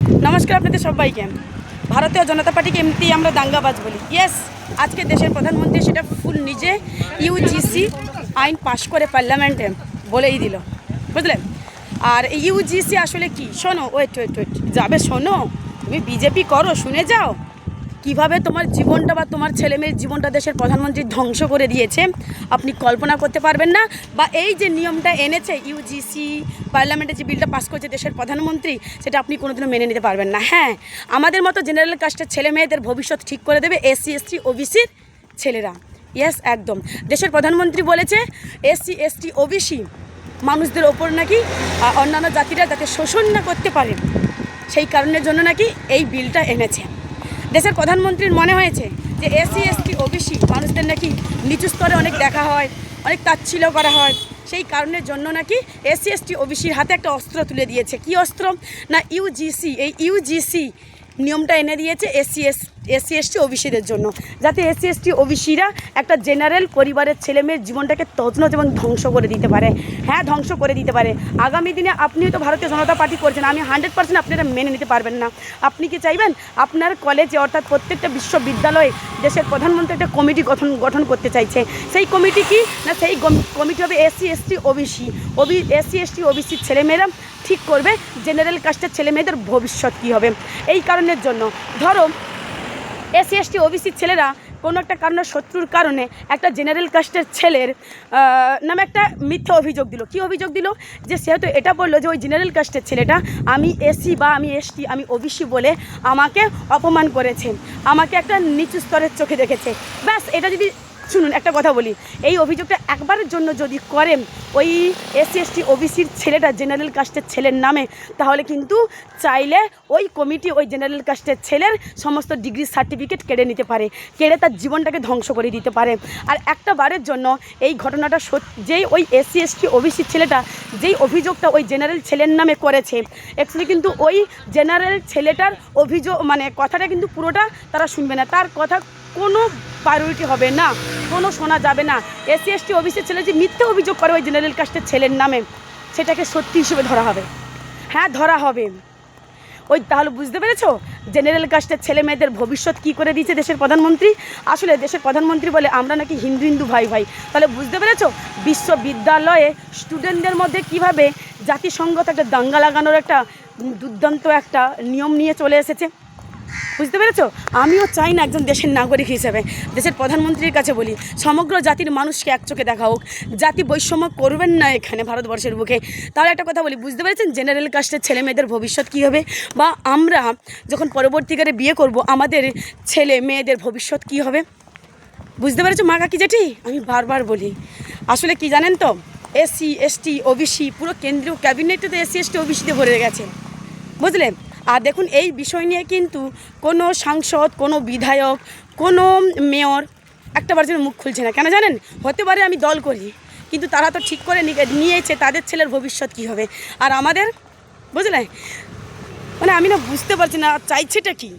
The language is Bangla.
নমস্কার আপনাদের সবাইকে। ভারতীয় জনতা পার্টিকে এমনি আমরা দাঙ্গাবাজ বলি। ইয়েস, আজকে দেশের প্রধানমন্ত্রী সেটা ফুল নিজে ইউজিসি আইন পাশ করে পার্লামেন্টে বলেই দিল, বুঝলেন। আর ইউজিসি আসলে কি, শোনো, ওয়েট যাবে, শোনো, তুমি বিজেপি করো, শুনে যাও কিভাবে তোমার জীবনটা বা তোমার ছেলেমেয়ের জীবনটা দেশের প্রধানমন্ত্রী ধ্বংস করে দিয়েছে আপনি কল্পনা করতে পারবেন না। বা এই যে নিয়মটা এনেছে ইউজিসি, পার্লামেন্টে যে বিলটা পাস করছে দেশের প্রধানমন্ত্রী, সেটা আপনি কোনোদিনও মেনে নিতে পারবেন না। হ্যাঁ, আমাদের মতো জেনারেল কাস্টের ছেলে মেয়েদের ভবিষ্যৎ ঠিক করে দেবে এসসি এসটি ওবিসির ছেলেরা। ইয়েস, একদম। দেশের প্রধানমন্ত্রী বলেছে এসসি এসটি ওবিসি মানুষদের ওপর নাকি অন্যান্য জাতিরা যাতে শোষণ না করতে পারে, সেই কারণের জন্য নাকি এই বিলটা এনেছে। দেশের প্রধানমন্ত্রীর মনে হয়েছে যে এসসি এসটি ওবিসি মানুষদের নাকি নিচু স্তরে অনেক দেখা হয়, অনেক তাচ্ছিল্য করা হয়, সেই কারণের জন্য নাকি এসসি এসটি ওবিসির হাতে একটা অস্ত্র তুলে দিয়েছে। কি অস্ত্র না, ইউজিসি। এই ইউজিসি নিয়মটা এনে দিয়েছে এসসি এসটি ওবিসিদের জন্য, যাতে এসসি এসটি ওবিসিরা একটা জেনারেল পরিবারের ছেলেমেয়ের জীবনটাকে তছনছ এবং ধ্বংস করে দিতে পারে। হ্যাঁ, ধ্বংস করে দিতে পারে। আগামী দিনে আপনি তো ভারতীয় জনতা পার্টি করছেন, আমি 100% আপনারা মেনে নিতে পারবেন না। আপনি কি চাইবেন আপনার কলেজে অর্থাৎ প্রত্যেকটা বিশ্ববিদ্যালয়ে দেশের প্রধানমন্ত্রী একটা কমিটি গঠন করতে চাইছে। সেই কমিটি কি না, সেই কমিটি হবে এসসি এসটি ওবিসির ছেলেমেয়েরা ঠিক করবে জেনারেল কাস্টের ছেলেমেয়েদের ভবিষ্যৎ কী হবে। এই কারণের জন্য ধরো এসসি এসটি ওবিসির ছেলেরা কোনো একটা কারণে, শত্রুর কারণে একটা জেনারেল কাস্টের ছেলের নামে একটা মিথ্যা অভিযোগ দিল। কী অভিযোগ দিল? যে সেহেতু এটা বললো যে ওই জেনারেল কাস্টের ছেলেটা আমি এসসি বা আমি এসটি আমি ওবিসি বলে আমাকে অপমান করেছে, আমাকে একটা নিচু স্তরের চোখে দেখেছে। ব্যাস, এটা যদি শুনুন, একটা কথা বলি, এই অভিযোগটা একবারের জন্য যদি করেন ওই এসসি এসটি ওবিসির ছেলেটা জেনারেল কাস্টের ছেলের নামে, তাহলে কিন্তু চাইলে ওই কমিটি ওই জেনারেল কাস্টের ছেলের সমস্ত ডিগ্রি সার্টিফিকেট কেড়ে নিতে পারে, কেড়ে তার জীবনটাকে ধ্বংস করে দিতে পারে। আর একটা বারের জন্য এই ঘটনাটা যেই ওই এসসি এসটি ওবিসির ছেলেটা যেই অভিযোগটা ওই জেনারেল ছেলের নামে করেছে, অ্যাকচুয়ালি কিন্তু ওই জেনারেল ছেলেটার অভিযোগ মানে কথাটা কিন্তু পুরোটা তারা শুনবে না, তার কথা কোনো প্রায়োরিটি হবে না, কোনো শোনা যাবে না। এসসি এসটি ওবিসির ছেলে যে মিথ্যে অভিযোগ করে ওই জেনারেল কাস্টের ছেলের নামে, সেটাকে সত্যি হিসেবে ধরা হবে। হ্যাঁ, ধরা হবে। ওই তাহলে বুঝতে পেরেছো জেনারেল কাস্টের ছেলে মেয়েদের ভবিষ্যৎ কী করে দিয়েছে দেশের প্রধানমন্ত্রী। আসলে দেশের প্রধানমন্ত্রী বলে আমরা নাকি হিন্দু ভাই। তাহলে বুঝতে পেরেছো বিশ্ববিদ্যালয়ে স্টুডেন্টদের মধ্যে কিভাবে জাতিসংঘত একটা দাঙ্গা লাগানোর একটা দুর্দান্ত একটা নিয়ম নিয়ে চলে এসেছে। বুঝতে পেরেছো? আমিও চাই না একজন দেশের নাগরিক হিসেবে দেশের প্রধানমন্ত্রীর কাছে বলি সমগ্র জাতির মানুষকে এক চোখে দেখা হোক, জাতি বৈষম্য করবেন না এখানে ভারতবর্ষের বুকে। তাহলে একটা কথা বলি, বুঝতে পেরেছেন জেনারেল কাস্টের ছেলে মেয়েদের ভবিষ্যৎ কী হবে, বা আমরা যখন পরবর্তীকালে বিয়ে করব আমাদের ছেলে মেয়েদের ভবিষ্যৎ কী হবে। বুঝতে পেরেছো মা কাকি জেঠি? আমি বারবার বলি, আসলে কি জানেন তো, এসসি এসটি ওবিসি পুরো কেন্দ্রীয় ক্যাবিনেটে তো এসসি এসটি ওবিসিতে ভরে গেছে, বুঝলেন। আর দেখুন, এই বিষয় নিয়ে কিন্তু কোনো সাংসদ, কোনো বিধায়ক, কোনো মেয়র একটাবার যেন মুখ খুলছে না। কেন জানেন? হতে পারে আমি দল করি, কিন্তু তারা তো ঠিক করে নিয়েছে তাদের ছেলের ভবিষ্যৎ কী হবে। আর আমাদের, বুঝলেন, মানে আমি না বুঝতে পারছি না চাইছেটা কি।